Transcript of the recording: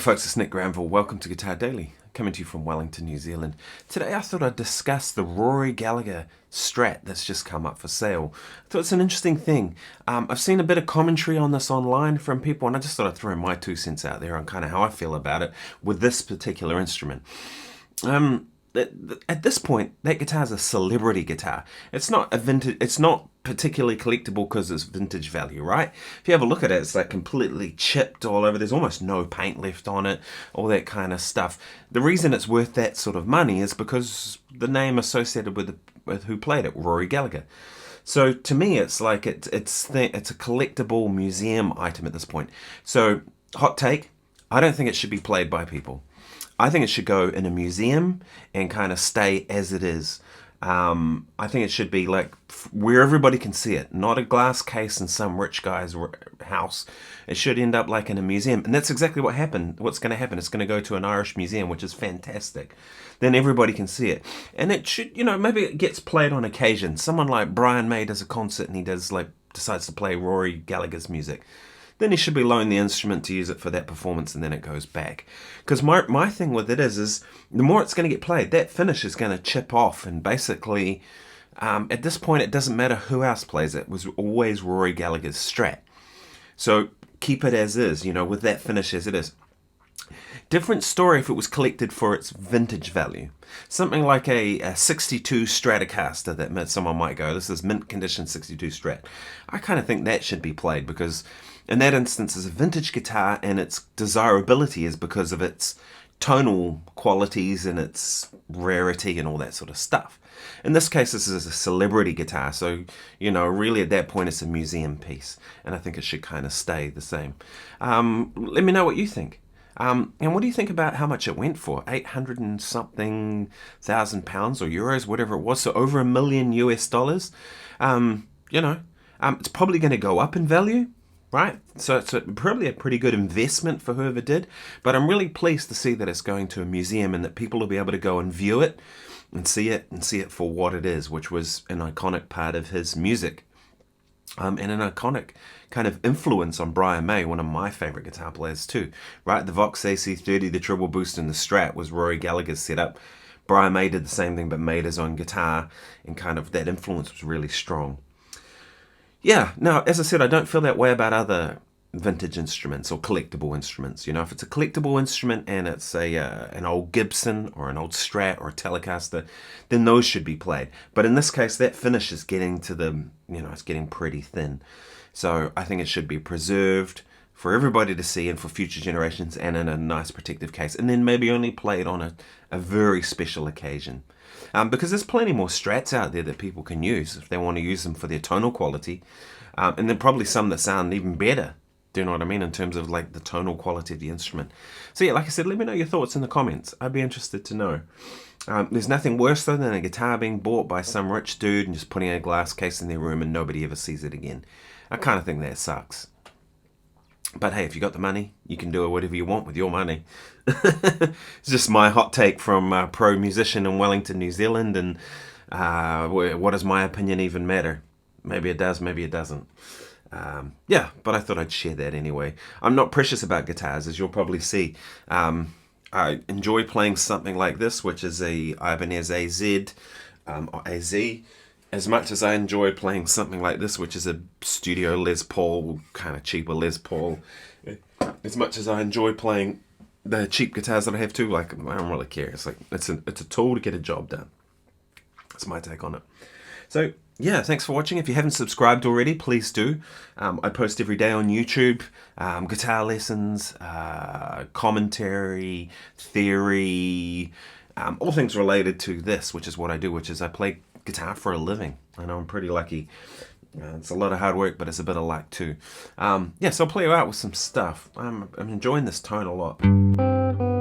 folks, it's Nick Granville. Welcome to Guitar Daily, coming to you from Wellington, New Zealand. Today I thought I'd discuss the Rory Gallagher Strat that's just come up for sale. I thought it's an interesting thing. I've seen a bit of commentary on this online from people, and I just thought I'd throw my 2 cents out there on kind of how I feel about it with this particular instrument. At this point, that guitar is a celebrity guitar. It's not a vintage. It's not particularly collectible because it's vintage value, right? If you have a look at it, it's like completely chipped all over. There's almost no paint left on it, all that kind of stuff. The reason it's worth that sort of money is because the name associated with who played it, Rory Gallagher. So to me, it's like it's a collectible museum item at this point. So hot take: I don't think it should be played by people. I think it should go in a museum and kind of stay as it is. I think it should be like where everybody can see it, not a glass case in some rich guy's house. It should end up like in a museum. And that's exactly what happened. What's going to happen? It's going to go to an Irish museum, which is fantastic. Then everybody can see it. And it should, maybe it gets played on occasion. Someone like Brian May does a concert and he decides to play Rory Gallagher's music. Then he should be loaned the instrument to use it for that performance, and then it goes back. Because my thing with it is the more it's going to get played, that finish is going to chip off, and basically, at this point, it doesn't matter who else plays it. It was always Rory Gallagher's Strat. So keep it as is, with that finish as it is. Different story if it was collected for its vintage value. Something like a 62 Stratocaster that someone might go, this is mint condition 62 Strat. I kind of think that should be played because in that instance it's a vintage guitar and its desirability is because of its tonal qualities and its rarity and all that sort of stuff. In this case, this is a celebrity guitar, so, really at that point it's a museum piece, and I think it should kind of stay the same. Let me know what you think. And what do you think about how much it went for? 800 and something thousand pounds or euros, whatever it was, so over $1 million US. It's probably going to go up in value, right? So it's probably a pretty good investment for whoever did, but I'm really pleased to see that it's going to a museum and that people will be able to go and view it and see it for what it is, which was an iconic part of his music. And an iconic kind of influence on Brian May, one of my favorite guitar players too, right? The Vox AC30, the treble boost and the Strat was Rory Gallagher's setup. Brian May did the same thing but made his own guitar, and kind of that influence was really strong. Yeah, now, as I said, I don't feel that way about other vintage instruments or collectible instruments. If it's a collectible instrument and it's an old Gibson or an old Strat or a Telecaster, then those should be played. But in this case, that finish is getting to it's getting pretty thin. So I think it should be preserved for everybody to see and for future generations and in a nice protective case. And then maybe only played on a very special occasion. Because there's plenty more Strats out there that people can use if they want to use them for their tonal quality. And then probably some that sound even better. Do you know what I mean? In terms of like the tonal quality of the instrument. So yeah, like I said, let me know your thoughts in the comments. I'd be interested to know. There's nothing worse though than a guitar being bought by some rich dude and just putting a glass case in their room and nobody ever sees it again. I kind of think that sucks. But hey, if you got the money, you can do whatever you want with your money. It's just my hot take from a pro musician in Wellington, New Zealand. And what does my opinion even matter? Maybe it does, maybe it doesn't. Yeah, but I thought I'd share that anyway. I'm not precious about guitars, as you'll probably see. I enjoy playing something like this, which is a Ibanez AZ, as much as I enjoy playing something like this, which is a studio Les Paul, kind of cheaper Les Paul. As much as I enjoy playing the cheap guitars that I have too, I don't really care. It's like it's a tool to get a job done. That's my take on it. So yeah, thanks for watching. If you haven't subscribed already, please do. I post every day on YouTube, guitar lessons, commentary, theory, all things related to this, which is what I do, which is I play guitar for a living. I know I'm pretty lucky. It's a lot of hard work, but it's a bit of luck too. Yeah, so I'll play you out with some stuff. I'm enjoying this tone a lot.